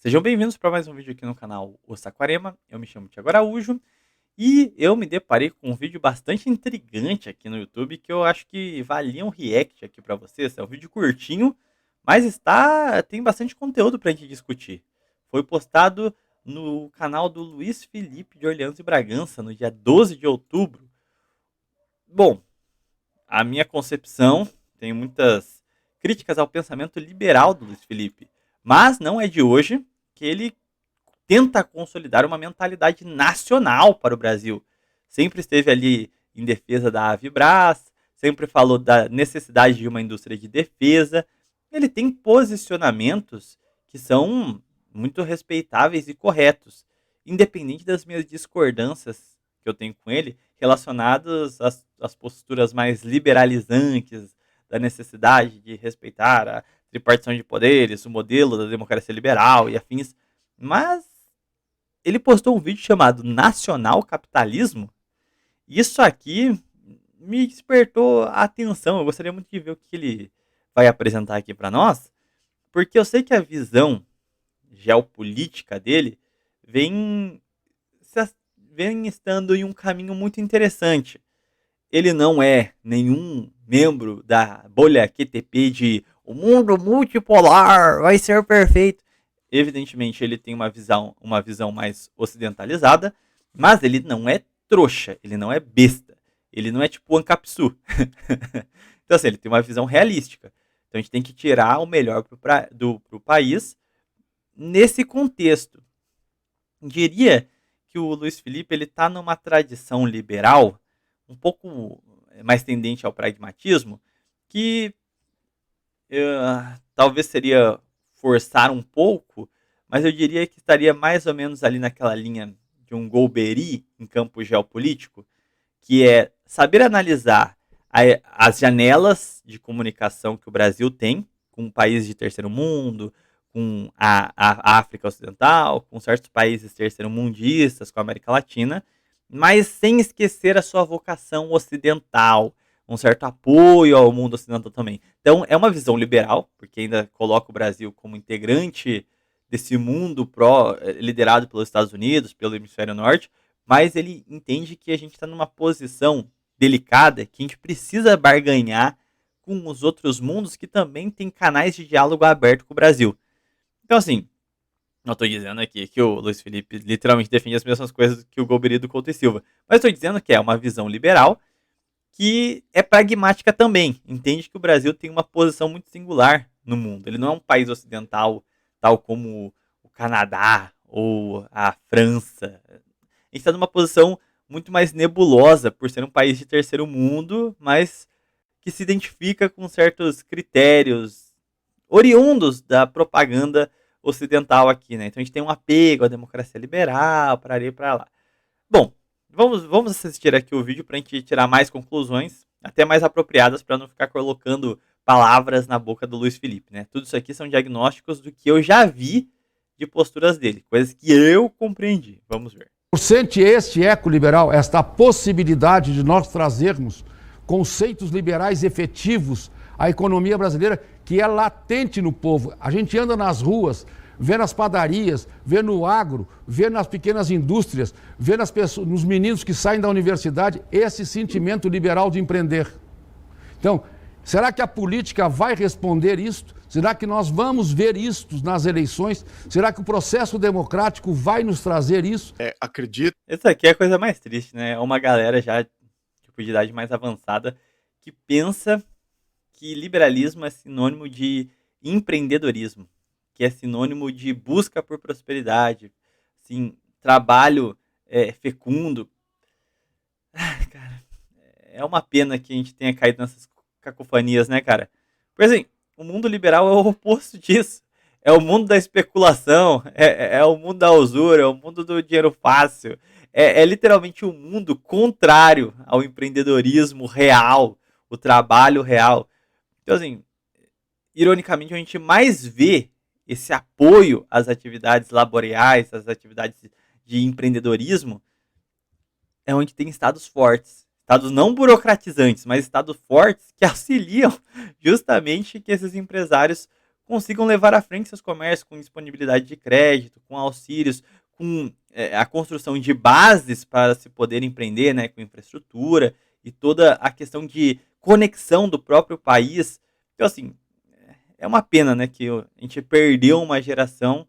Sejam bem-vindos para mais um vídeo aqui no canal O Saquarema. Eu me chamo Thiago Araújo e eu me deparei com um vídeo bastante intrigante aqui no YouTube que eu acho que valia um react aqui para vocês. É um vídeo curtinho, mas tem bastante conteúdo para a gente discutir. Foi postado no canal do Luiz Felipe de Orleans e Bragança no dia 12 de outubro. Bom, a minha concepção tem muitas críticas ao pensamento liberal do Luiz Felipe, mas não é de hoje que ele tenta consolidar uma mentalidade nacional para o Brasil. Sempre esteve ali em defesa da Avibras, sempre falou da necessidade de uma indústria de defesa. Ele tem posicionamentos que são muito respeitáveis e corretos, independente das minhas discordâncias que eu tenho com ele, relacionadas às posturas mais liberalizantes, da necessidade de respeitar a tripartição de poderes, o modelo da democracia liberal e afins. Mas ele postou um vídeo chamado Nacional Capitalismo. E isso aqui me despertou a atenção. Eu gostaria muito de ver o que ele vai apresentar aqui para nós, porque eu sei que a visão geopolítica dele vem, vem estando em um caminho muito interessante. Ele não é nenhum membro da bolha QTP de o mundo multipolar vai ser perfeito. Evidentemente, ele tem uma visão mais ocidentalizada, mas ele não é trouxa, ele não é besta, ele não é tipo o Ancapsu. Então, assim, ele tem uma visão realística. Então, a gente tem que tirar o melhor pro país nesse contexto. Diria que o Luiz Felipe ele está numa tradição liberal um pouco mais tendente ao pragmatismo, que talvez seria forçar um pouco, mas eu diria que estaria mais ou menos ali naquela linha de um Golbery em campo geopolítico, que é saber analisar as janelas de comunicação que o Brasil tem com países de terceiro mundo, com a África Ocidental, com certos países terceiro-mundistas, com a América Latina, mas sem esquecer a sua vocação ocidental, um certo apoio ao mundo ocidental também. Então é uma visão liberal, porque ainda coloca o Brasil como integrante desse mundo liderado pelos Estados Unidos, pelo hemisfério norte, mas ele entende que a gente está numa posição delicada, que a gente precisa barganhar com os outros mundos que também têm canais de diálogo aberto com o Brasil. Então assim, não estou dizendo aqui que o Luiz Felipe literalmente defende as mesmas coisas que o Golbery do Couto e Silva, mas estou dizendo que é uma visão liberal que é pragmática também. Entende que o Brasil tem uma posição muito singular no mundo. Ele não é um país ocidental tal como o Canadá ou a França. A gente está numa posição muito mais nebulosa por ser um país de terceiro mundo, mas que se identifica com certos critérios oriundos da propaganda ocidental aqui, né? Então a gente tem um apego à democracia liberal, para ali e para lá. Bom, vamos assistir aqui o vídeo para a gente tirar mais conclusões, até mais apropriadas, para não ficar colocando palavras na boca do Luiz Felipe, né? Tudo isso aqui são diagnósticos do que eu já vi de posturas dele, coisas que eu compreendi. Vamos ver. Sente este eco liberal, esta possibilidade de nós trazermos conceitos liberais efetivos à economia brasileira, que é latente no povo. A gente anda nas ruas, vê nas padarias, vê no agro, vê nas pequenas indústrias, vê nas pessoas, nos meninos que saem da universidade, esse sentimento liberal de empreender. Então, será que a política vai responder isto? Será que nós vamos ver isto nas eleições? Será que o processo democrático vai nos trazer isso? Acredito. Isso aqui é a coisa mais triste, né? É uma galera já tipo, de idade mais avançada que pensa que liberalismo é sinônimo de empreendedorismo, que é sinônimo de busca por prosperidade, assim, trabalho fecundo. Cara, é uma pena que a gente tenha caído nessas cacofonias, né, cara? Porque assim, o mundo liberal é o oposto disso. É o mundo da especulação, é o mundo da usura, é o mundo do dinheiro fácil. É literalmente um mundo contrário ao empreendedorismo real, o trabalho real. Então, assim, ironicamente, a gente mais vê esse apoio às atividades laborais, às atividades de empreendedorismo, é onde tem estados fortes. Estados não burocratizantes, mas estados fortes que auxiliam justamente que esses empresários consigam levar à frente seus comércios com disponibilidade de crédito, com auxílios, com a construção de bases para se poder empreender, né, com infraestrutura e toda a questão de conexão do próprio país. Então, assim, é uma pena, né, que a gente perdeu uma geração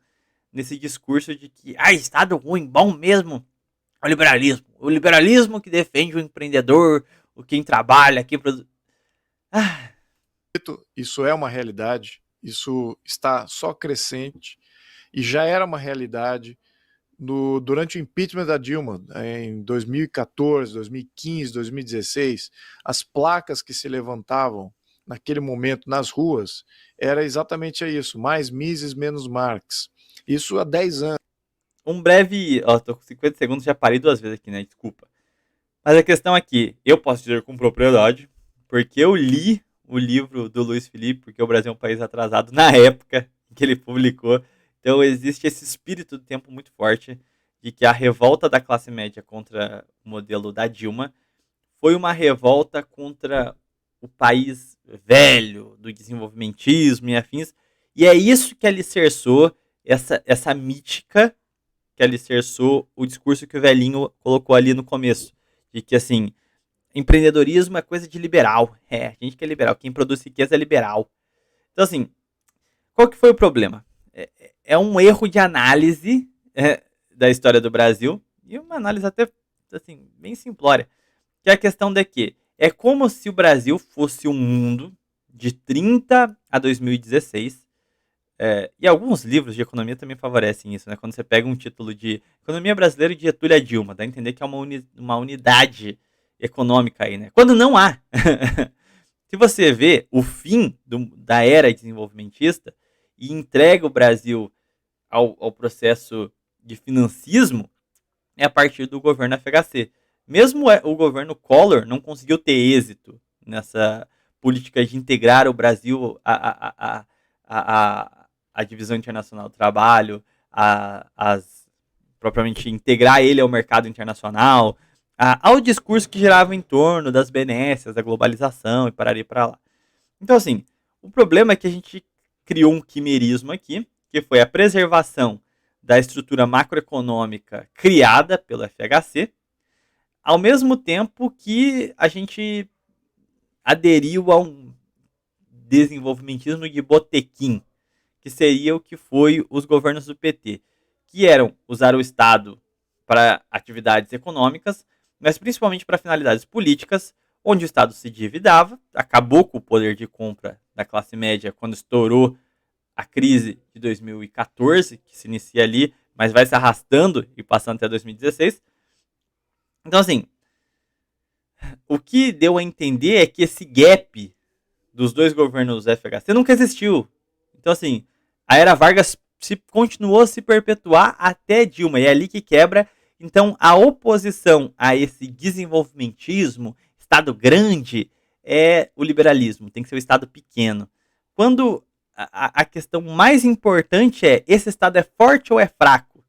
nesse discurso de que, Estado ruim, bom mesmo, é o liberalismo que defende o empreendedor, o quem trabalha, quem produz. Isso é uma realidade, isso está só crescente e já era uma realidade durante o impeachment da Dilma, em 2014, 2015, 2016, as placas que se levantavam naquele momento nas ruas era exatamente isso, mais Mises, menos Marx. Isso há 10 anos. Um breve... tô com 50 segundos, já parei 2 vezes aqui, né? Desculpa. Mas a questão aqui, eu posso dizer com propriedade, porque eu li o livro do Luiz Felipe, porque o Brasil é um país atrasado na época que ele publicou. Então existe esse espírito do tempo muito forte de que a revolta da classe média contra o modelo da Dilma foi uma revolta contra o país velho, do desenvolvimentismo e afins. E é isso que alicerçou essa mítica que alicerçou o discurso que o velhinho colocou ali no começo. De que, assim, empreendedorismo é coisa de liberal. A gente que é liberal. Quem produz riqueza é liberal. Então, assim, qual que foi o problema? É um erro de análise da história do Brasil. E uma análise até, assim, bem simplória. Que é a questão de que é como se o Brasil fosse um mundo de 30 a 2016. E alguns livros de economia também favorecem isso, né? Quando você pega um título de Economia Brasileira de Getúlio a Dilma, dá a entender que é uma unidade econômica aí, né? Quando não há. Se você vê o fim da era desenvolvimentista e entrega o Brasil ao processo de financismo, é a partir do governo FHC. Mesmo o governo Collor não conseguiu ter êxito nessa política de integrar o Brasil a divisão internacional do trabalho, propriamente integrar ele ao mercado internacional, ao discurso que girava em torno das benécias, da globalização e pararia para lá. Então, assim, o problema é que a gente criou um quimerismo aqui, que foi a preservação da estrutura macroeconômica criada pelo FHC, ao mesmo tempo que a gente aderiu a um desenvolvimentismo de botequim, que seria o que foi os governos do PT, que eram usar o Estado para atividades econômicas, mas principalmente para finalidades políticas, onde o Estado se endividava, acabou com o poder de compra da classe média quando estourou a crise de 2014, que se inicia ali, mas vai se arrastando e passando até 2016. Então, assim, o que deu a entender é que esse gap dos dois governos FHC nunca existiu. Então, assim, a era Vargas continuou a se perpetuar até Dilma, e é ali que quebra. Então, a oposição a esse desenvolvimentismo, Estado grande, é o liberalismo, tem que ser o Estado pequeno. Quando a questão mais importante é, esse Estado é forte ou é fraco?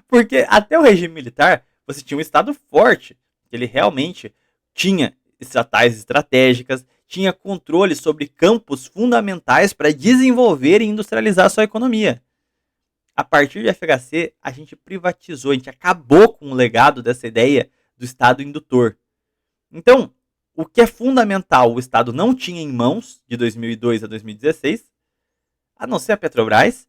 Porque até o regime militar, você tinha um Estado forte, ele realmente tinha estatais estratégicas, tinha controle sobre campos fundamentais para desenvolver e industrializar a sua economia. A partir de FHC, a gente privatizou, a gente acabou com o legado dessa ideia do Estado indutor. Então, o que é fundamental, o Estado não tinha em mãos, de 2002 a 2016, a não ser a Petrobras,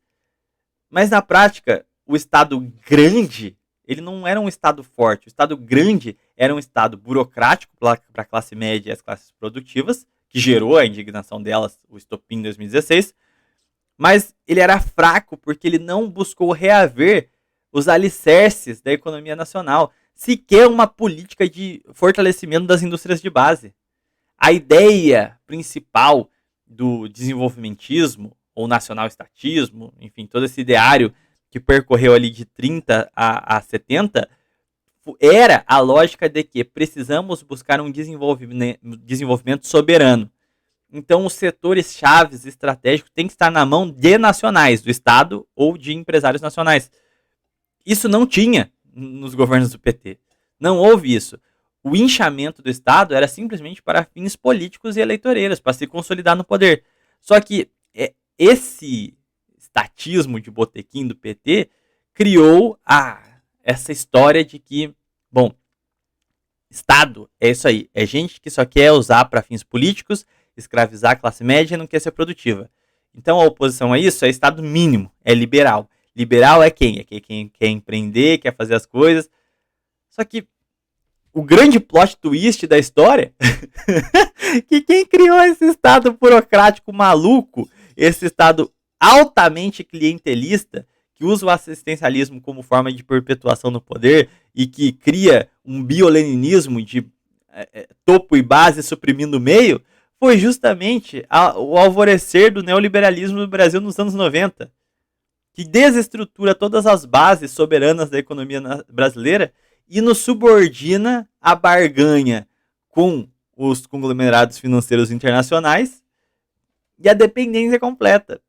mas na prática, o Estado grande, ele não era um Estado forte. O Estado grande era um Estado burocrático para a classe média e as classes produtivas, que gerou a indignação delas, o estopim em 2016, mas ele era fraco porque ele não buscou reaver os alicerces da economia nacional, sequer uma política de fortalecimento das indústrias de base. A ideia principal do desenvolvimentismo, ou nacional-estatismo, enfim, todo esse ideário que percorreu ali de 30 a 70, era a lógica de que precisamos buscar um desenvolvimento soberano. Então, os setores chaves estratégicos têm que estar na mão de nacionais, do Estado ou de empresários nacionais. Isso não tinha nos governos do PT. Não houve isso. O inchamento do Estado era simplesmente para fins políticos e eleitoreiros, para se consolidar no poder. Só que esse estatismo de botequim do PT criou essa história de que, bom, Estado é isso aí, é gente que só quer usar para fins políticos, escravizar a classe média e não quer ser produtiva. Então a oposição a isso é Estado mínimo, é liberal. Liberal é quem? É quem quer empreender, quer fazer as coisas. Só que o grande plot twist da história que quem criou esse Estado burocrático maluco, esse Estado altamente clientelista, que usa o assistencialismo como forma de perpetuação no poder e que cria um bioleninismo de topo e base suprimindo o meio, foi justamente o alvorecer do neoliberalismo no Brasil nos anos 90, que desestrutura todas as bases soberanas da economia brasileira e nos subordina à barganha com os conglomerados financeiros internacionais e a dependência completa.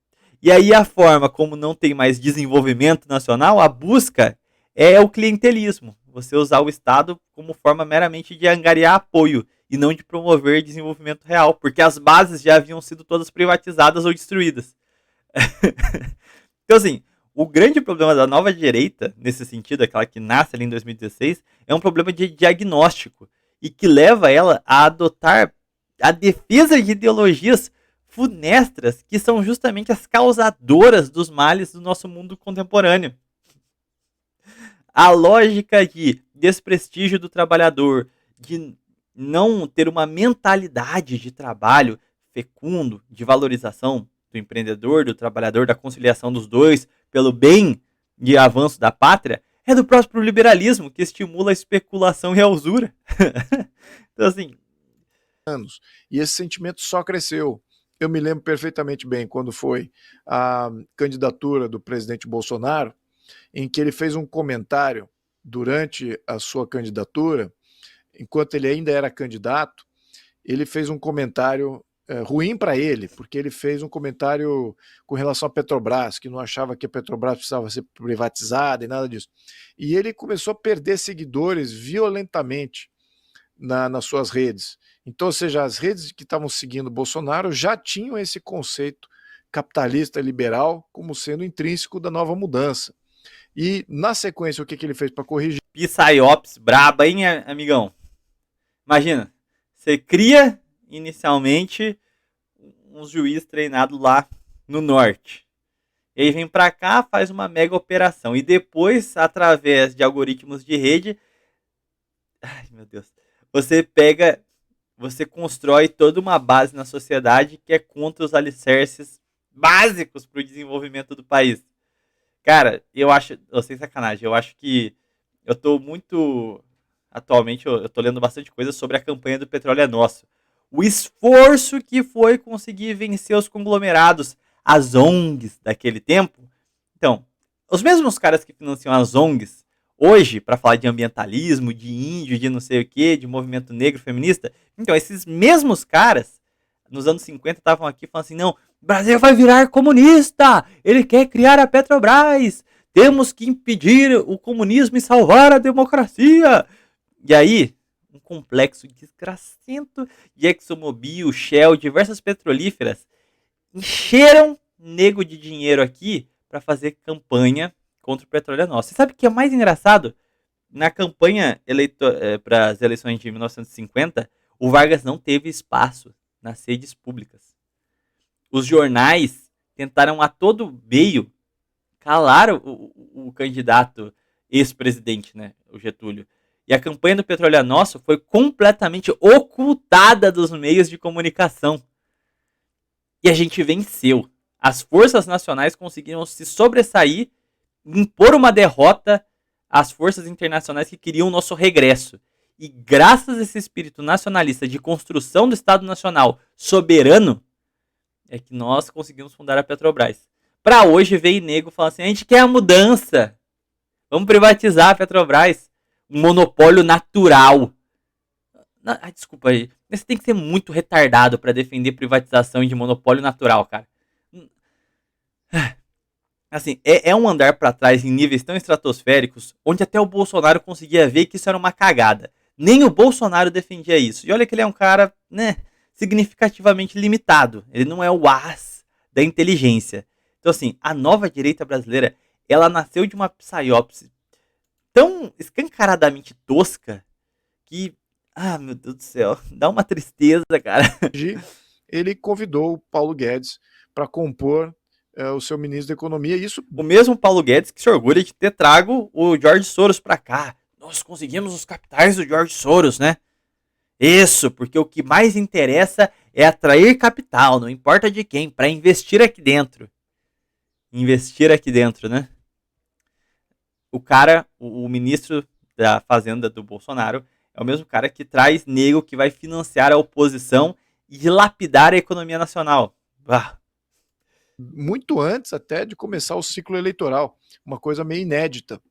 E aí a forma como não tem mais desenvolvimento nacional, a busca é o clientelismo. Você usar o Estado como forma meramente de angariar apoio e não de promover desenvolvimento real, porque as bases já haviam sido todas privatizadas ou destruídas. Então assim, o grande problema da nova direita, nesse sentido, aquela que nasce ali em 2016, é um problema de diagnóstico e que leva ela a adotar a defesa de ideologias funestras que são justamente as causadoras dos males do nosso mundo contemporâneo. A lógica de desprestígio do trabalhador, de não ter uma mentalidade de trabalho fecundo, de valorização do empreendedor, do trabalhador, da conciliação dos dois, pelo bem e avanço da pátria, é do próprio liberalismo, que estimula a especulação e a usura. Então, assim... E esse sentimento só cresceu. Eu me lembro perfeitamente bem quando foi a candidatura do presidente Bolsonaro, em que ele fez um comentário durante a sua candidatura, enquanto ele ainda era candidato, ele fez um comentário ruim para ele, porque ele fez um comentário com relação à Petrobras, que não achava que a Petrobras precisava ser privatizada e nada disso. E ele começou a perder seguidores violentamente nas suas redes. Então, ou seja, as redes que estavam seguindo Bolsonaro já tinham esse conceito capitalista liberal como sendo intrínseco da nova mudança. E, na sequência, o que ele fez para corrigir? Psyops braba, hein, amigão? Imagina, você cria inicialmente uns juízes treinados lá no norte. E aí vem para cá, faz uma mega operação. E depois, através de algoritmos de rede... Ai, meu Deus. Você constrói toda uma base na sociedade que é contra os alicerces básicos para o desenvolvimento do país. Cara, eu sem sacanagem, eu acho que eu tô muito... Atualmente eu tô lendo bastante coisa sobre a campanha do Petróleo é Nosso. O esforço que foi conseguir vencer os conglomerados, as ONGs daquele tempo. Então, os mesmos caras que financiam as ONGs hoje, para falar de ambientalismo, de índio, de não sei o que, de movimento negro feminista, então esses mesmos caras, nos anos 50, estavam aqui falando assim, não, o Brasil vai virar comunista, ele quer criar a Petrobras, temos que impedir o comunismo e salvar a democracia. E aí, um complexo desgracento de ExxonMobil, Shell, diversas petrolíferas, encheram nego de dinheiro aqui para fazer campanha contra o Petróleo é Nosso. Você sabe o que é mais engraçado? Na campanha para as eleições de 1950, o Vargas não teve espaço nas redes públicas. Os jornais tentaram a todo meio calar o candidato ex-presidente, né, o Getúlio. E a campanha do Petróleo é Nosso foi completamente ocultada dos meios de comunicação. E a gente venceu. As forças nacionais conseguiram se sobressair, impor uma derrota às forças internacionais que queriam o nosso regresso. E graças a esse espírito nacionalista de construção do Estado Nacional soberano, é que nós conseguimos fundar a Petrobras. Para hoje veio nego falar assim, a gente quer a mudança. Vamos privatizar a Petrobras. Um monopólio natural. Desculpa aí. Você tem que ser muito retardado para defender privatização de monopólio natural, cara. Assim, é um andar para trás em níveis tão estratosféricos, onde até o Bolsonaro conseguia ver que isso era uma cagada. Nem o Bolsonaro defendia isso. E olha que ele é um cara, né, significativamente limitado. Ele não é o as da inteligência. Então, assim, a nova direita brasileira, ela nasceu de uma psiópse tão escancaradamente tosca que, meu Deus do céu, dá uma tristeza, cara. Ele convidou o Paulo Guedes para compor o seu ministro da Economia. Isso... O mesmo Paulo Guedes que se orgulha de ter trago o George Soros para cá. Nós conseguimos os capitais do George Soros, né? Isso, porque o que mais interessa é atrair capital, não importa de quem, para investir aqui dentro. Investir aqui dentro, né? O cara, o ministro da Fazenda do Bolsonaro, é o mesmo cara que traz nego que vai financiar a oposição e dilapidar a economia nacional. Muito antes até de começar o ciclo eleitoral, uma coisa meio inédita,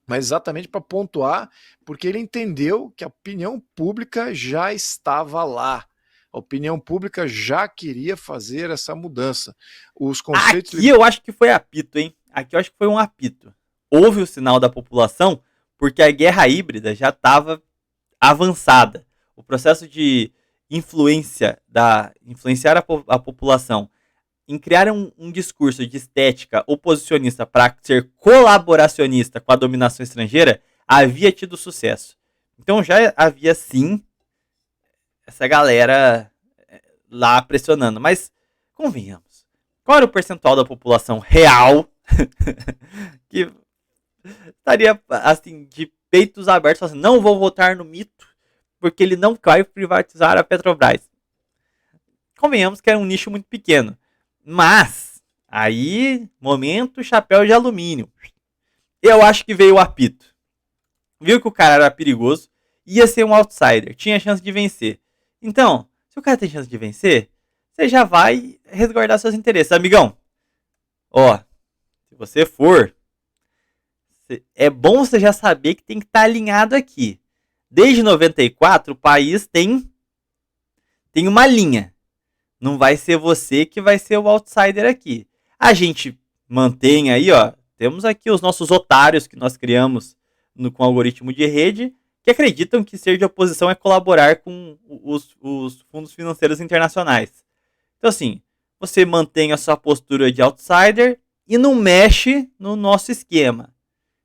mas exatamente para pontuar, porque ele entendeu que a opinião pública já estava lá. A opinião pública já queria fazer essa mudança. Os conceitos... Aqui eu acho que foi apito, hein? Aqui eu acho que foi um apito. Houve o sinal da população, porque a guerra híbrida já estava avançada. O processo de influenciar a população em criar um discurso de estética oposicionista para ser colaboracionista com a dominação estrangeira havia tido sucesso. Então já havia sim essa galera lá pressionando. Mas convenhamos, qual era o percentual da população real que estaria assim de peitos abertos assim, não vou votar no mito porque ele não vai privatizar a Petrobras? Convenhamos que era um nicho muito pequeno. Mas, aí, momento chapéu de alumínio. Eu acho que veio o apito. Viu que o cara era perigoso, ia ser um outsider, tinha chance de vencer. Então, se o cara tem chance de vencer, você já vai resguardar seus interesses. Amigão, ó, se você for, é bom você já saber que tem que estar alinhado aqui. Desde 94, o país tem uma linha. Não vai ser você que vai ser o outsider aqui. A gente mantém aí, ó. Temos aqui os nossos otários que nós criamos com o algoritmo de rede, que acreditam que ser de oposição é colaborar com os fundos financeiros internacionais. Então, assim, você mantém a sua postura de outsider e não mexe no nosso esquema.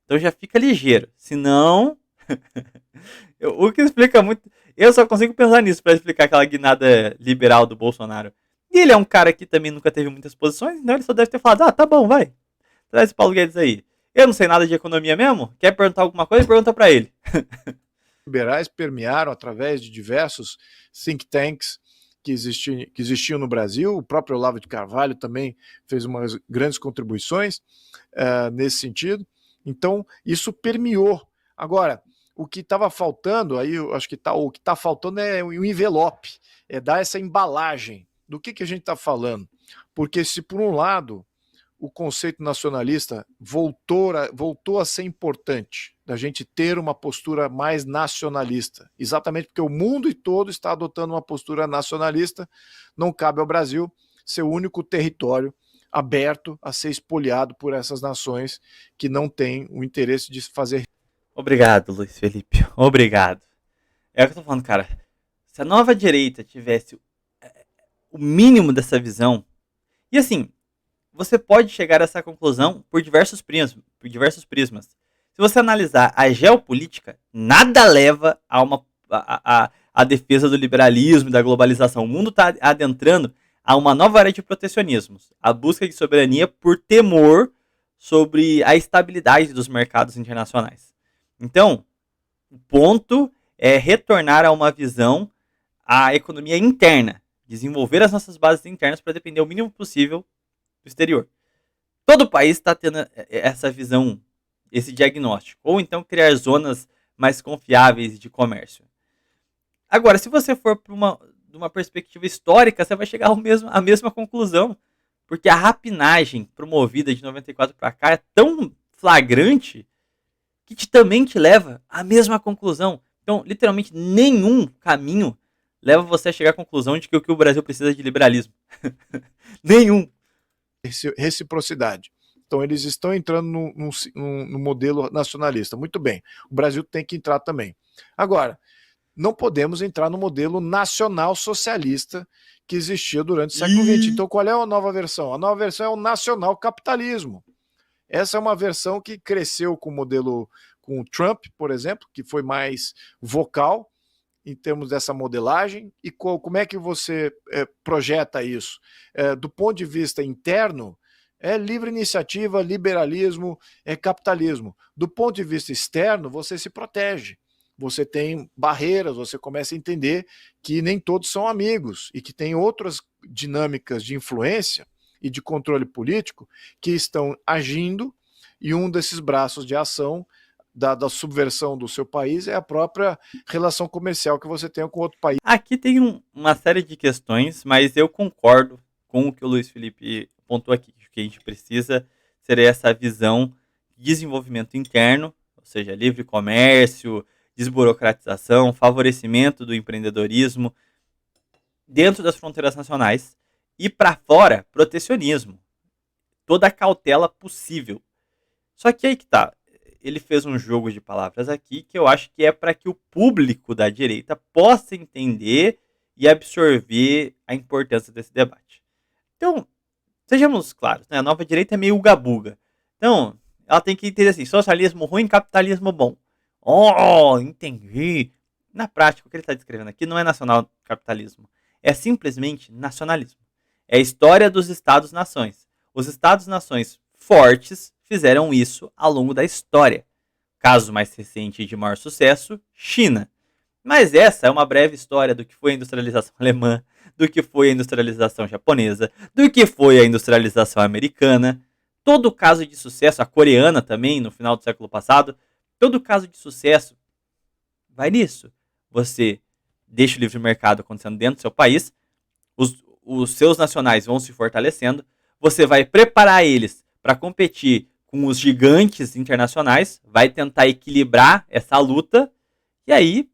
Então já fica ligeiro. Senão, o que explica muito... Eu só consigo pensar nisso para explicar aquela guinada liberal do Bolsonaro. E ele é um cara que também nunca teve muitas posições, então ele só deve ter falado, tá bom, vai. Traz esse Paulo Guedes aí. Eu não sei nada de economia mesmo? Quer perguntar alguma coisa? Pergunta para ele. Liberais permearam através de diversos think tanks que existiam no Brasil. O próprio Olavo de Carvalho também fez umas grandes contribuições nesse sentido. Então, isso permeou. Agora, o que estava faltando, aí eu acho que o que está faltando é o envelope, é dar essa embalagem. Do que a gente está falando? Porque se por um lado o conceito nacionalista voltou a ser importante, da gente ter uma postura mais nacionalista, exatamente porque o mundo todo está adotando uma postura nacionalista, não cabe ao Brasil ser o único território aberto a ser espoliado por essas nações que não têm o interesse de fazer. Obrigado, Luiz Felipe. Obrigado. É o que eu tô falando, cara. Se a nova direita tivesse o mínimo dessa visão, e assim, você pode chegar a essa conclusão por diversos prismas. Se você analisar a geopolítica, nada leva a defesa do liberalismo e da globalização. O mundo está adentrando a uma nova era de protecionismos, a busca de soberania por temor sobre a estabilidade dos mercados internacionais. Então, o ponto é retornar a uma visão à economia interna, desenvolver as nossas bases internas para depender o mínimo possível do exterior. Todo país está tendo essa visão, esse diagnóstico, ou então criar zonas mais confiáveis de comércio. Agora, se você for para uma perspectiva histórica, você vai chegar à mesma conclusão, porque a rapinagem promovida de 94 para cá é tão flagrante que também te leva à mesma conclusão. Então, literalmente, nenhum caminho leva você a chegar à conclusão de que o Brasil precisa de liberalismo. Nenhum. Reciprocidade. Então, eles estão entrando no modelo nacionalista. Muito bem. O Brasil tem que entrar também. Agora, não podemos entrar no modelo nacional socialista que existia durante o século XX. Então, qual é a nova versão? A nova versão é o nacional-capitalismo. Essa é uma versão que cresceu com o modelo, com o Trump, por exemplo, que foi mais vocal em termos dessa modelagem. E como é que você projeta isso? Do ponto de vista interno, é livre iniciativa, liberalismo, é capitalismo. Do ponto de vista externo, você se protege. Você tem barreiras, você começa a entender que nem todos são amigos e que tem outras dinâmicas de influência e de controle político que estão agindo, e um desses braços de ação da subversão do seu país é a própria relação comercial que você tem com outro país. Aqui tem uma série de questões, mas eu concordo com o que o Luiz Felipe pontuou aqui. O que a gente precisa seria essa visão de desenvolvimento interno, ou seja, livre comércio, desburocratização, favorecimento do empreendedorismo dentro das fronteiras nacionais, e para fora, protecionismo. Toda a cautela possível. Só que aí que tá. Ele fez um jogo de palavras aqui que eu acho que é para que o público da direita possa entender e absorver a importância desse debate. Então, sejamos claros, né? A nova direita é meio uga-buga. Então, ela tem que entender assim, socialismo ruim, capitalismo bom. Oh, entendi. Na prática, o que ele está descrevendo aqui não é nacional-capitalismo. É simplesmente nacionalismo. É a história dos Estados-nações. Os Estados-nações fortes fizeram isso ao longo da história. Caso mais recente e de maior sucesso, China. Mas essa é uma breve história do que foi a industrialização alemã, do que foi a industrialização japonesa, do que foi a industrialização americana. Todo caso de sucesso, a coreana também, no final do século passado, todo caso de sucesso vai nisso. Você deixa o livre mercado acontecendo dentro do seu país, os seus nacionais vão se fortalecendo, você vai preparar eles para competir com os gigantes internacionais, vai tentar equilibrar essa luta, e aí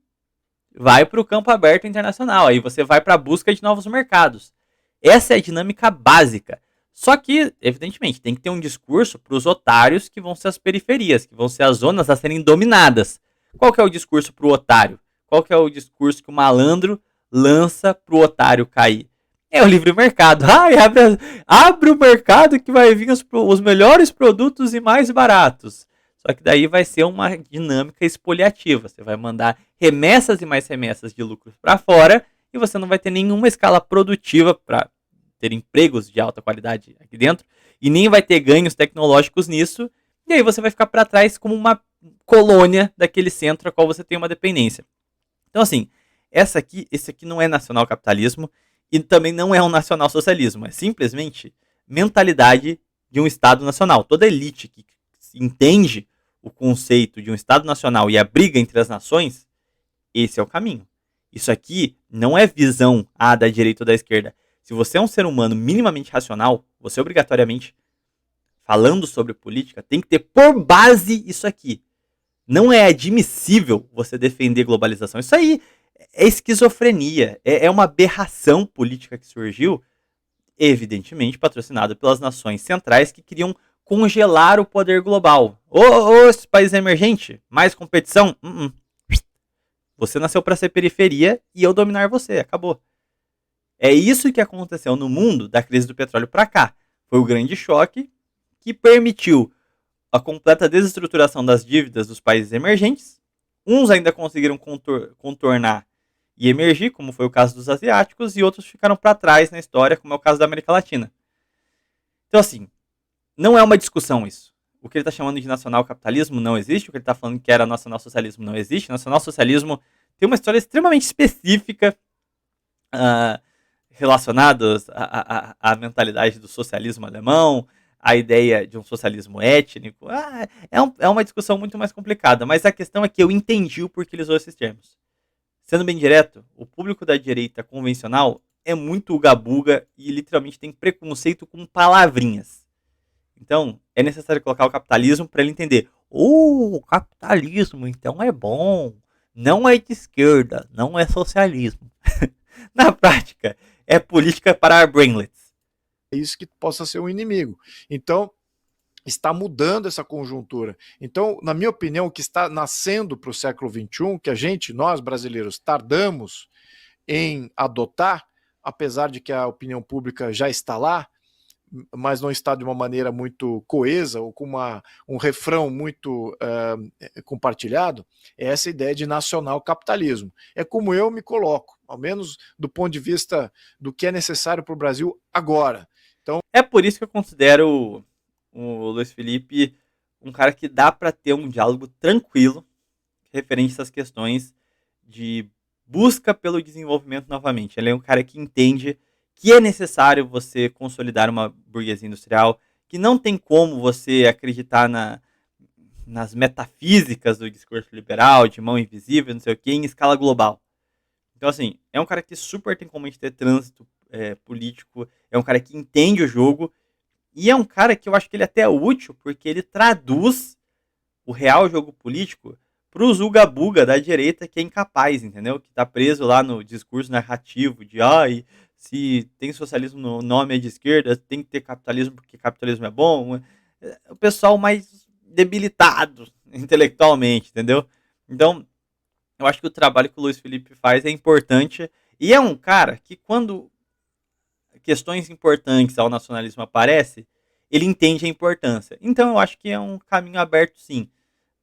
vai para o campo aberto internacional, aí você vai para a busca de novos mercados. Essa é a dinâmica básica. Só que, evidentemente, tem que ter um discurso para os otários que vão ser as periferias, que vão ser as zonas a serem dominadas. Qual que é o discurso para o otário? Qual que é o discurso que o malandro lança para o otário cair? É o livre mercado. Abre o mercado que vai vir os melhores produtos e mais baratos. Só que daí vai ser uma dinâmica expoliativa. Você vai mandar remessas e mais remessas de lucros para fora e você não vai ter nenhuma escala produtiva para ter empregos de alta qualidade aqui dentro e nem vai ter ganhos tecnológicos nisso. E aí você vai ficar para trás como uma colônia daquele centro a qual você tem uma dependência. Então assim, esse aqui não é nacional-capitalismo. E também não é um nacional-socialismo, é simplesmente mentalidade de um Estado nacional. Toda elite que entende o conceito de um Estado nacional e a briga entre as nações, esse é o caminho. Isso aqui não é visão da direita ou da esquerda. Se você é um ser humano minimamente racional, você obrigatoriamente, falando sobre política, tem que ter por base isso aqui. Não é admissível você defender globalização. Isso aí é esquizofrenia, é uma aberração política que surgiu, evidentemente patrocinada pelas nações centrais que queriam congelar o poder global. Os países emergentes, mais competição? Você nasceu para ser periferia e eu dominar você, acabou. É isso que aconteceu no mundo da crise do petróleo para cá. Foi o grande choque que permitiu a completa desestruturação das dívidas dos países emergentes. Uns ainda conseguiram contornar e emergir, como foi o caso dos asiáticos, e outros ficaram para trás na história, como é o caso da América Latina. Então, assim, não é uma discussão isso. O que ele está chamando de nacional-capitalismo não existe, o que ele está falando que era nacional-socialismo não existe. Nacional-socialismo tem uma história extremamente específica relacionada à mentalidade do socialismo alemão, a ideia de um socialismo étnico. É uma discussão muito mais complicada, mas a questão é que eu entendi o porquê ele usou esses termos. Sendo bem direto, o público da direita convencional é muito uga-buga e literalmente tem preconceito com palavrinhas. Então, é necessário colocar o capitalismo para ele entender. O capitalismo então é bom, não é de esquerda, não é socialismo. Na prática, é política para brainlets. É isso que possa ser um inimigo. Então, está mudando essa conjuntura. Então, na minha opinião, o que está nascendo para o século XXI, que nós brasileiros, tardamos em adotar, apesar de que a opinião pública já está lá, mas não está de uma maneira muito coesa ou com um refrão muito compartilhado, é essa ideia de nacional capitalismo. É como eu me coloco, ao menos do ponto de vista do que é necessário para o Brasil agora. Então, É por isso que eu considero o Luiz Felipe um cara que dá para ter um diálogo tranquilo referente a essas questões de busca pelo desenvolvimento novamente. Ele é um cara que entende que é necessário você consolidar uma burguesia industrial, que não tem como você acreditar nas metafísicas do discurso liberal, de mão invisível, não sei o que, em escala global. Então, assim, é um cara que super tem como a gente ter trânsito político, é um cara que entende o jogo, e é um cara que eu acho que ele até é útil, porque ele traduz o real jogo político pro Zuga-Buga da direita, que é incapaz, entendeu? Que tá preso lá no discurso narrativo de se tem socialismo no nome é de esquerda, tem que ter capitalismo porque capitalismo é bom. O pessoal mais debilitado intelectualmente, entendeu? Então, eu acho que o trabalho que o Luiz Felipe faz é importante, e é um cara que quando questões importantes ao nacionalismo aparecem, ele entende a importância. Então eu acho que é um caminho aberto, sim,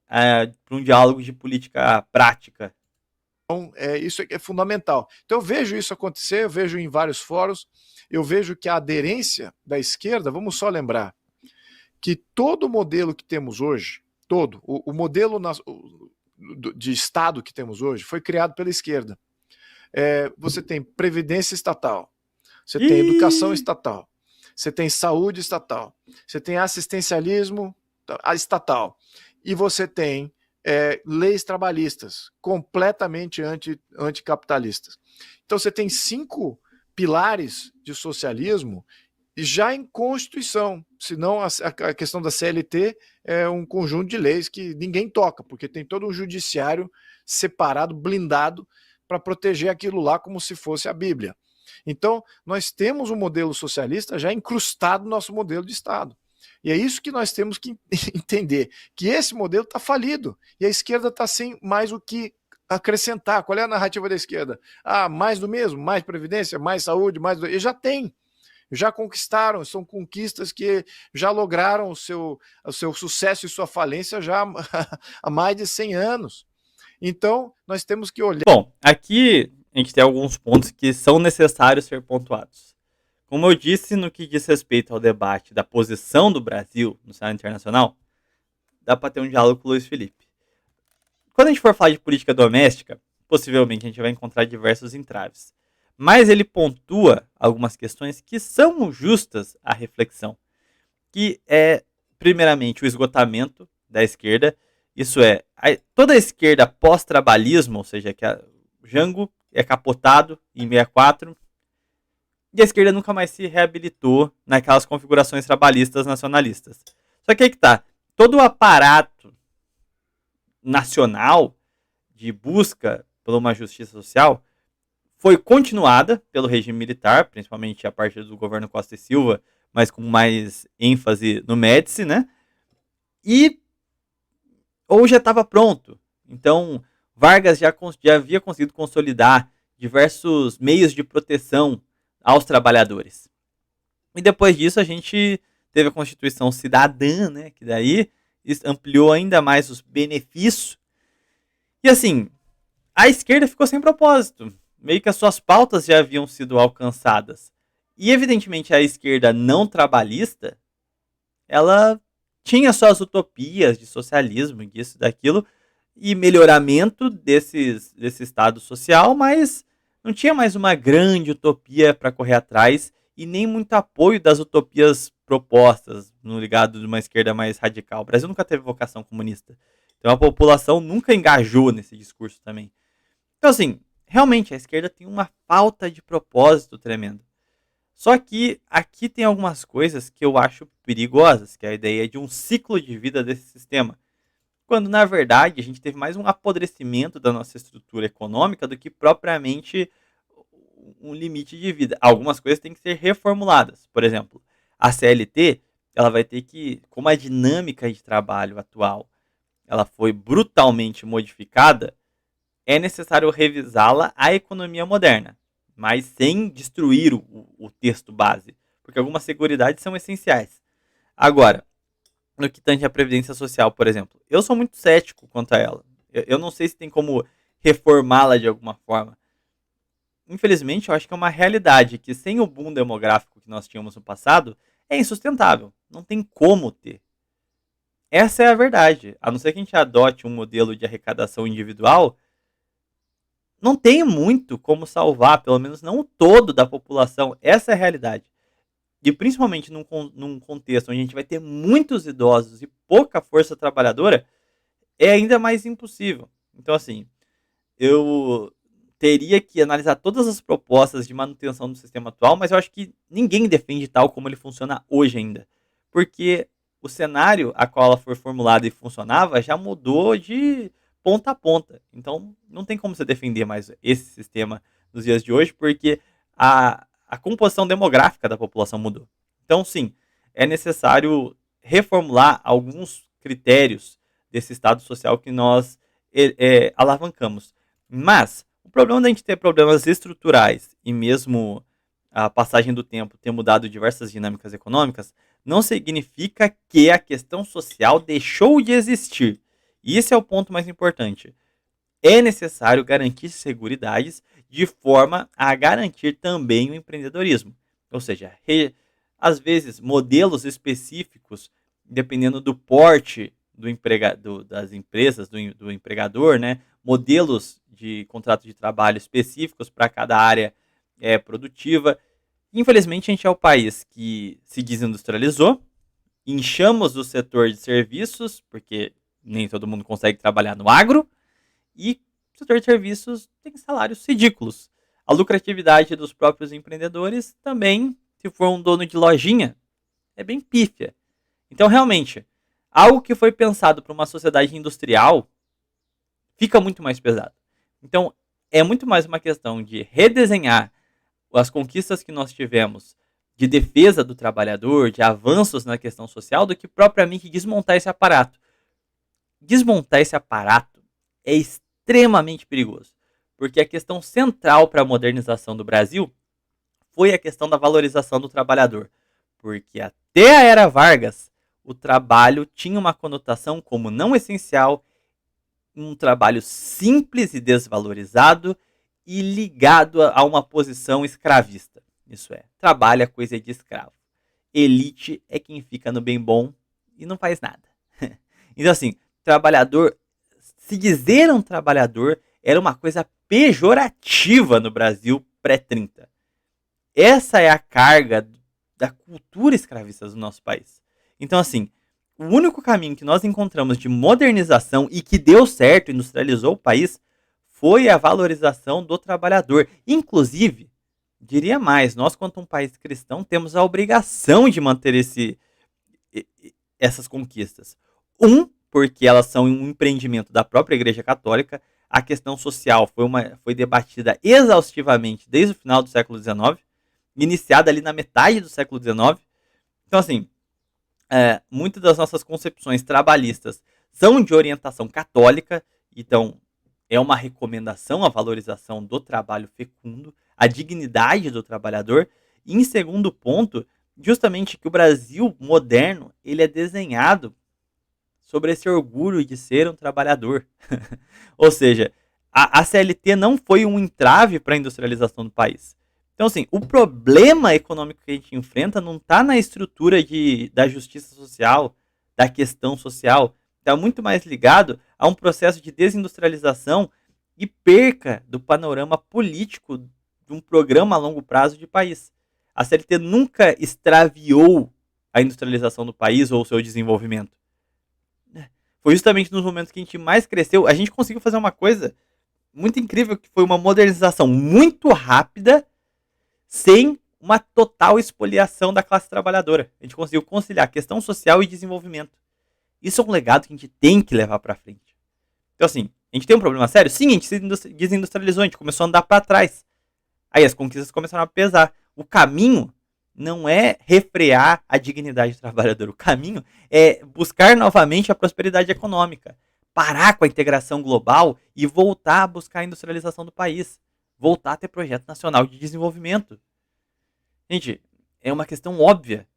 para um diálogo de política prática. isso é fundamental. Então eu vejo isso acontecer, eu vejo em vários fóruns, eu vejo que a aderência da esquerda, vamos só lembrar, que todo o modelo que temos hoje, o modelo de Estado que temos hoje, foi criado pela esquerda. Você tem previdência estatal, você tem educação estatal, você tem saúde estatal, você tem assistencialismo estatal, e você tem leis trabalhistas completamente anticapitalistas. Então você tem 5 pilares de socialismo já em Constituição, senão a questão da CLT é um conjunto de leis que ninguém toca, porque tem todo um judiciário separado, blindado, para proteger aquilo lá como se fosse a Bíblia. Então, nós temos um modelo socialista já incrustado no nosso modelo de Estado. E é isso que nós temos que entender, que esse modelo está falido, e a esquerda está sem mais o que acrescentar. Qual é a narrativa da esquerda? Mais do mesmo, mais previdência, mais saúde, e já tem. Já conquistaram, são conquistas que já lograram o seu sucesso e sua falência já há mais de 100 anos. Então, nós temos que olhar... Bom, aqui a gente tem alguns pontos que são necessários ser pontuados. Como eu disse, no que diz respeito ao debate da posição do Brasil no cenário internacional, dá para ter um diálogo com o Luiz Felipe. Quando a gente for falar de política doméstica, possivelmente a gente vai encontrar diversos entraves. Mas ele pontua algumas questões que são justas à reflexão, que é, primeiramente, o esgotamento da esquerda. Isso é, toda a esquerda pós-trabalhismo, ou seja, que o Jango é capotado em 64, e a esquerda nunca mais se reabilitou naquelas configurações trabalhistas nacionalistas. Só que aí que tá, todo o aparato nacional de busca por uma justiça social foi continuada pelo regime militar, principalmente a partir do governo Costa e Silva, mas com mais ênfase no Médici, né? Ou já estava pronto. Então, Vargas já havia conseguido consolidar diversos meios de proteção aos trabalhadores. E depois disso a gente teve a Constituição Cidadã, né? Que daí ampliou ainda mais os benefícios. E assim, a esquerda ficou sem propósito. Meio que as suas pautas já haviam sido alcançadas. E evidentemente a esquerda não trabalhista, ela tinha suas utopias de socialismo, disso, daquilo, e melhoramento desse estado social, mas não tinha mais uma grande utopia para correr atrás e nem muito apoio das utopias propostas no ligado de uma esquerda mais radical. O Brasil nunca teve vocação comunista. Então a população nunca engajou nesse discurso também. Então assim, realmente a esquerda tem uma falta de propósito tremendo. Só que aqui tem algumas coisas que eu acho perigosas, que é a ideia de um ciclo de vida desse sistema. Quando, na verdade, a gente teve mais um apodrecimento da nossa estrutura econômica do que propriamente um limite de vida. Algumas coisas têm que ser reformuladas. Por exemplo, a CLT, ela vai ter que, como a dinâmica de trabalho atual, ela foi brutalmente modificada, é necessário revisá-la à economia moderna. mas sem destruir o texto base, porque algumas seguridades são essenciais. Agora, no que tange à Previdência Social, por exemplo, eu sou muito cético quanto a ela. Eu não sei se tem como reformá-la de alguma forma. Infelizmente, eu acho que é uma realidade que sem o boom demográfico que nós tínhamos no passado, é insustentável. Não tem como ter. Essa é a verdade. A não ser que a gente adote um modelo de arrecadação individual, não tem muito como salvar, pelo menos não o todo da população. Essa é a realidade. E principalmente num contexto onde a gente vai ter muitos idosos e pouca força trabalhadora, é ainda mais impossível. Então, assim, eu teria que analisar todas as propostas de manutenção do sistema atual, mas eu acho que ninguém defende tal como ele funciona hoje ainda. Porque o cenário a qual ela foi formulada e funcionava já mudou de ponta a ponta. Então, não tem como você defender mais esse sistema nos dias de hoje, porque a composição demográfica da população mudou. Então, sim, é necessário reformular alguns critérios desse estado social que nós alavancamos. Mas o problema da gente ter problemas estruturais e mesmo a passagem do tempo ter mudado diversas dinâmicas econômicas não significa que a questão social deixou de existir. E esse é o ponto mais importante. É necessário garantir seguridades de forma a garantir também o empreendedorismo. Ou seja, às vezes modelos específicos, dependendo do porte das empresas, do empregador, né? Modelos de contrato de trabalho específicos para cada área produtiva. Infelizmente, a gente é o país que se desindustrializou, inchamos o setor de serviços, porque nem todo mundo consegue trabalhar no agro, e o setor de serviços tem salários ridículos. A lucratividade dos próprios empreendedores também, se for um dono de lojinha, é bem pífia. Então, realmente, algo que foi pensado para uma sociedade industrial fica muito mais pesado. Então, é muito mais uma questão de redesenhar as conquistas que nós tivemos de defesa do trabalhador, de avanços na questão social, do que propriamente desmontar esse aparato. Desmontar esse aparato é extremamente perigoso, porque a questão central para a modernização do Brasil foi a questão da valorização do trabalhador, porque até a era Vargas, o trabalho tinha uma conotação como não essencial, um trabalho simples e desvalorizado e ligado a uma posição escravista. Isso é, trabalho é coisa de escravo. Elite é quem fica no bem bom e não faz nada. Então assim, trabalhador, se dizer um trabalhador era uma coisa pejorativa no Brasil pré-30. Essa é a carga da cultura escravista do nosso país. Então assim, o único caminho que nós encontramos de modernização e que deu certo, industrializou o país, foi a valorização do trabalhador. Inclusive, diria mais, nós, quanto um país cristão, temos a obrigação de manter essas conquistas. Porque elas são um empreendimento da própria Igreja Católica. A questão social foi debatida exaustivamente desde o final do século XIX, iniciada ali na metade do século XIX. Então, assim, muitas das nossas concepções trabalhistas são de orientação católica, então é uma recomendação à valorização do trabalho fecundo, a dignidade do trabalhador, e em segundo ponto, justamente que o Brasil moderno ele é desenhado sobre esse orgulho de ser um trabalhador. Ou seja, a CLT não foi um entrave para a industrialização do país. Então, assim, o problema econômico que a gente enfrenta não está na estrutura da justiça social, da questão social. Está muito mais ligado a um processo de desindustrialização e perca do panorama político de um programa a longo prazo de país. A CLT nunca extraviou a industrialização do país ou o seu desenvolvimento. Foi justamente nos momentos que a gente mais cresceu, a gente conseguiu fazer uma coisa muito incrível, que foi uma modernização muito rápida, sem uma total expoliação da classe trabalhadora. A gente conseguiu conciliar questão social e desenvolvimento. Isso é um legado que a gente tem que levar pra frente. Então assim, a gente tem um problema sério? Sim, a gente se desindustrializou, a gente começou a andar pra trás. Aí as conquistas começaram a pesar. O caminho não é refrear a dignidade do trabalhador. O caminho é buscar novamente a prosperidade econômica. Parar com a integração global e voltar a buscar a industrialização do país. voltar a ter projeto nacional de desenvolvimento. Gente, é uma questão óbvia.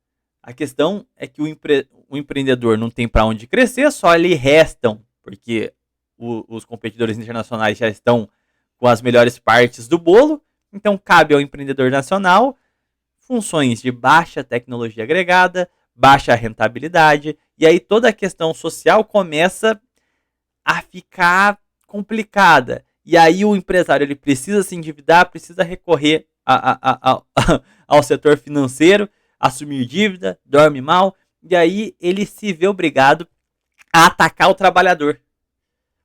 A questão é que o empreendedor não tem para onde crescer, só lhe restam, porque os competidores internacionais já estão com as melhores partes do bolo, então cabe ao empreendedor nacional funções de baixa tecnologia agregada, baixa rentabilidade, e aí toda a questão social começa a ficar complicada. E aí o empresário ele precisa se endividar, precisa recorrer ao setor financeiro, assumir dívida, dorme mal, e aí ele se vê obrigado a atacar o trabalhador.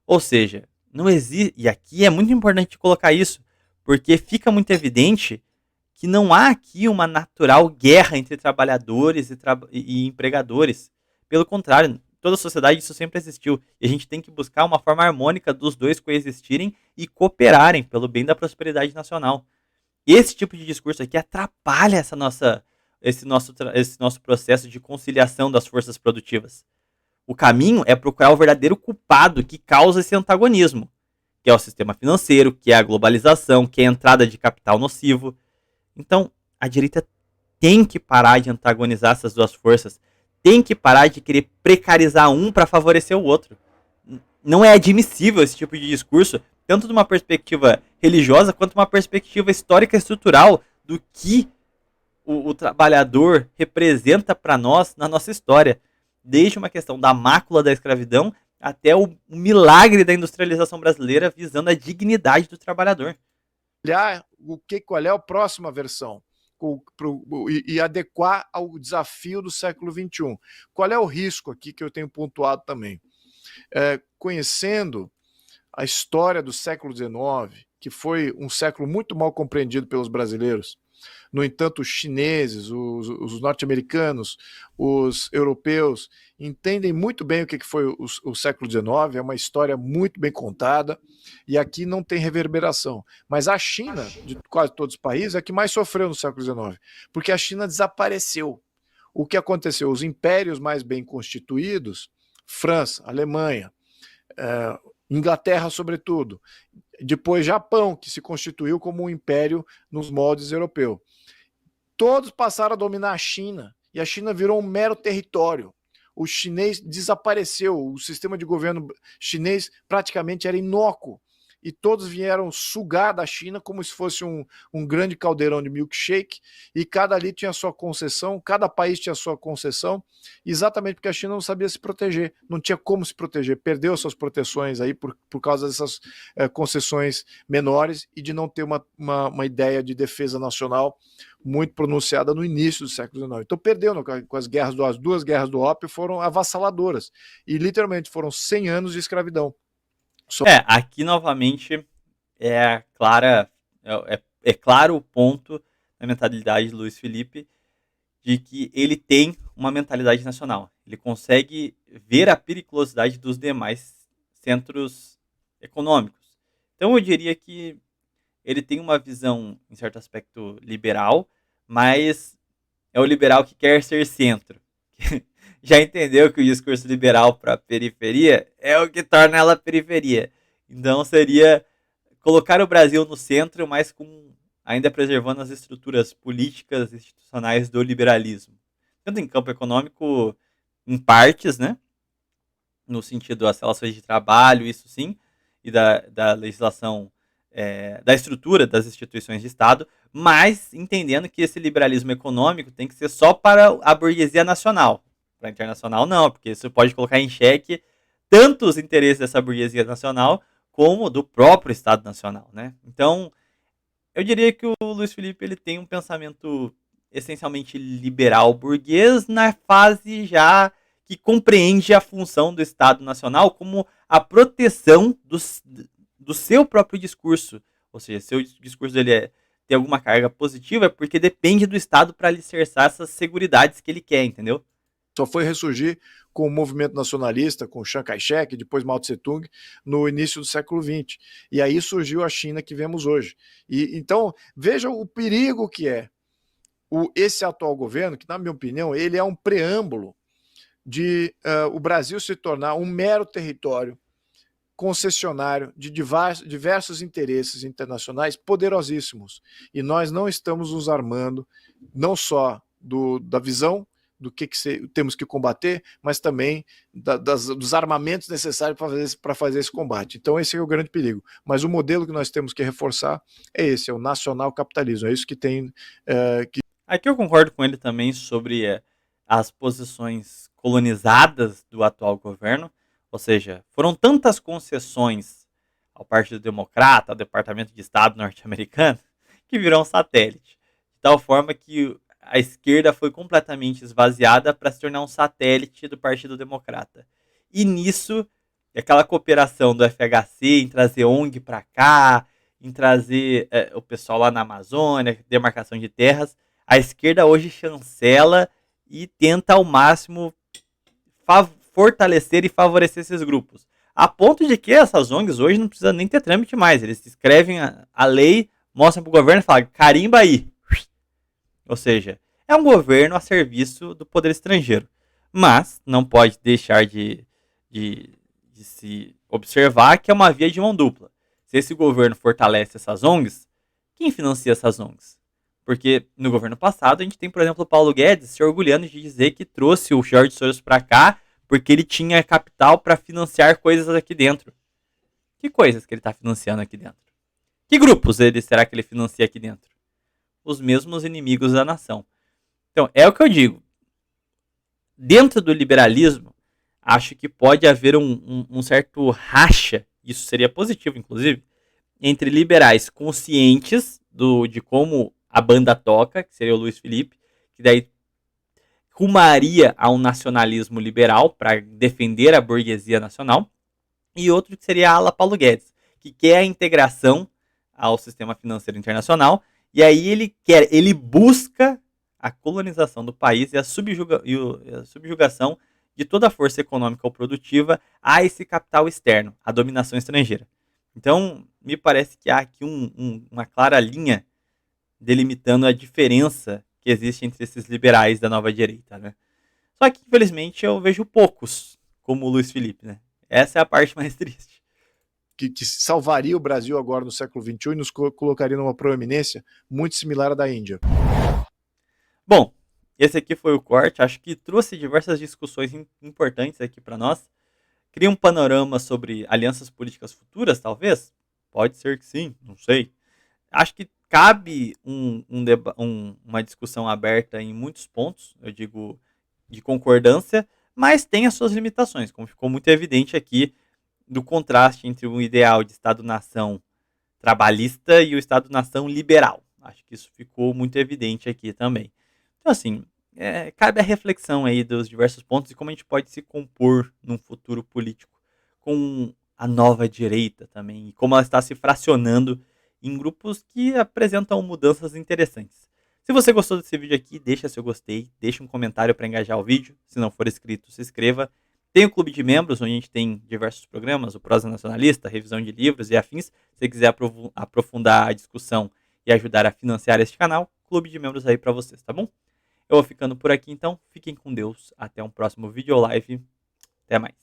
Ou seja, não existe, e aqui é muito importante colocar isso, porque fica muito evidente que não há aqui uma natural guerra entre trabalhadores e empregadores. Pelo contrário, toda a sociedade isso sempre existiu. E a gente tem que buscar uma forma harmônica dos dois coexistirem e cooperarem pelo bem da prosperidade nacional. Esse tipo de discurso aqui atrapalha esse nosso processo de conciliação das forças produtivas. O caminho é procurar o verdadeiro culpado que causa esse antagonismo, que é o sistema financeiro, que é a globalização, que é a entrada de capital nocivo. Então, a direita tem que parar de antagonizar essas duas forças, tem que parar de querer precarizar um para favorecer o outro. Não é admissível esse tipo de discurso, tanto de uma perspectiva religiosa quanto de uma perspectiva histórica e estrutural do que o trabalhador representa para nós na nossa história. Desde uma questão da mácula da escravidão até o milagre da industrialização brasileira visando a dignidade do trabalhador. Qual é a próxima versão e adequar ao desafio do século XXI. Qual é o risco aqui que eu tenho pontuado também? Conhecendo a história do século XIX, que foi um século muito mal compreendido pelos brasileiros. No entanto, os chineses, os norte-americanos, os europeus entendem muito bem o que foi o século XIX, é uma história muito bem contada e aqui não tem reverberação. Mas a China, de quase todos os países, é a que mais sofreu no século XIX, porque a China desapareceu. O que aconteceu? Os impérios mais bem constituídos, França, Alemanha, Inglaterra, sobretudo, depois Japão, que se constituiu como um império nos moldes europeus. Todos passaram a dominar a China, e a China virou um mero território. O chinês desapareceu, o sistema de governo chinês praticamente era inócuo, e todos vieram sugar da China como se fosse um grande caldeirão de milkshake, e cada ali tinha sua concessão, cada país tinha sua concessão, exatamente porque a China não sabia se proteger, não tinha como se proteger, perdeu suas proteções aí por causa dessas concessões menores e de não ter uma ideia de defesa nacional muito pronunciada no início do século XIX. Então perdeu com as duas guerras do ópio, foram avassaladoras, e literalmente foram 100 anos de escravidão. Aqui novamente é claro o ponto da mentalidade do Luiz Felipe de que ele tem uma mentalidade nacional. Ele consegue ver a periculosidade dos demais centros econômicos. Então eu diria que ele tem uma visão, em certo aspecto, liberal, mas é o liberal que quer ser centro. Já entendeu que o discurso liberal para a periferia é o que torna ela periferia. Então seria colocar o Brasil no centro, mas ainda preservando as estruturas políticas e institucionais do liberalismo. Tanto em campo econômico, em partes, né? No sentido das relações de trabalho, isso sim, e da legislação, da estrutura das instituições de Estado, mas entendendo que esse liberalismo econômico tem que ser só para a burguesia nacional. Para a internacional, não, porque isso pode colocar em xeque tanto os interesses dessa burguesia nacional como do próprio Estado Nacional, né? Então, eu diria que o Luiz Felipe ele tem um pensamento essencialmente liberal burguês na fase já que compreende a função do Estado Nacional como a proteção do seu próprio discurso. Ou seja, se o discurso dele tem alguma carga positiva, é porque depende do Estado para alicerçar essas seguridades que ele quer, entendeu? Só foi ressurgir com o movimento nacionalista, com Chiang Kai-shek, depois Mao Tse-tung, no início do século XX. E aí surgiu a China que vemos hoje. Então, veja o perigo que é esse atual governo, que, na minha opinião, ele é um preâmbulo de o Brasil se tornar um mero território concessionário de diversos interesses internacionais poderosíssimos. E nós não estamos nos armando, não só da visão do que temos que combater, mas também dos armamentos necessários para fazer esse combate. Então esse é o grande perigo. Mas o modelo que nós temos que reforçar é esse, é o nacional capitalismo. É isso que tem... Aqui eu concordo com ele também sobre as posições colonizadas do atual governo, ou seja, foram tantas concessões ao Partido Democrata, ao Departamento de Estado norte-americano, que virou um satélite. De tal forma que a esquerda foi completamente esvaziada para se tornar um satélite do Partido Democrata. E nisso, aquela cooperação do FHC em trazer ONG para cá, em trazer o pessoal lá na Amazônia, demarcação de terras, a esquerda hoje chancela e tenta ao máximo fortalecer e favorecer esses grupos. A ponto de que essas ONGs hoje não precisam nem ter trâmite mais. Eles escrevem a lei, mostram para o governo e falam, carimba aí. Ou seja, é um governo a serviço do poder estrangeiro. Mas não pode deixar de se observar que é uma via de mão dupla. Se esse governo fortalece essas ONGs, quem financia essas ONGs? Porque no governo passado a gente tem, por exemplo, o Paulo Guedes se orgulhando de dizer que trouxe o Jorge Soros para cá porque ele tinha capital para financiar coisas aqui dentro. Que coisas que ele está financiando aqui dentro? Que grupos será que ele financia aqui dentro? Os mesmos inimigos da nação. Então, é o que eu digo. Dentro do liberalismo, acho que pode haver um certo racha, isso seria positivo, inclusive, entre liberais conscientes de como a banda toca, que seria o Luiz Felipe, que daí rumaria a um nacionalismo liberal para defender a burguesia nacional, e outro que seria a ala Paulo Guedes, que quer a integração ao sistema financeiro internacional, e aí ele busca a colonização do país e a subjugação de toda a força econômica ou produtiva a esse capital externo, a dominação estrangeira. Então, me parece que há aqui uma clara linha delimitando a diferença que existe entre esses liberais da nova direita, né? Só que, infelizmente, eu vejo poucos como o Luiz Felipe, né? Essa é a parte mais triste. Que salvaria o Brasil agora no século XXI e nos colocaria numa proeminência muito similar à da Índia. Bom, esse aqui foi o corte. Acho que trouxe diversas discussões importantes aqui para nós. Cria um panorama sobre alianças políticas futuras, talvez? Pode ser que sim, não sei. Acho que cabe uma discussão aberta em muitos pontos, eu digo, de concordância, mas tem as suas limitações, como ficou muito evidente aqui do contraste entre o ideal de Estado-nação trabalhista e o Estado-nação liberal. Acho que isso ficou muito evidente aqui também. Então, assim, cabe a reflexão aí dos diversos pontos e como a gente pode se compor num futuro político com a nova direita também, e como ela está se fracionando em grupos que apresentam mudanças interessantes. Se você gostou desse vídeo aqui, deixa seu gostei, deixa um comentário para engajar o vídeo. Se não for inscrito, se inscreva. Tem o clube de membros, onde a gente tem diversos programas, o Prosa Nacionalista, revisão de livros e afins. Se você quiser aprofundar a discussão e ajudar a financiar este canal, clube de membros aí para vocês, tá bom? Eu vou ficando por aqui então, fiquem com Deus, até um próximo vídeo ou live, até mais.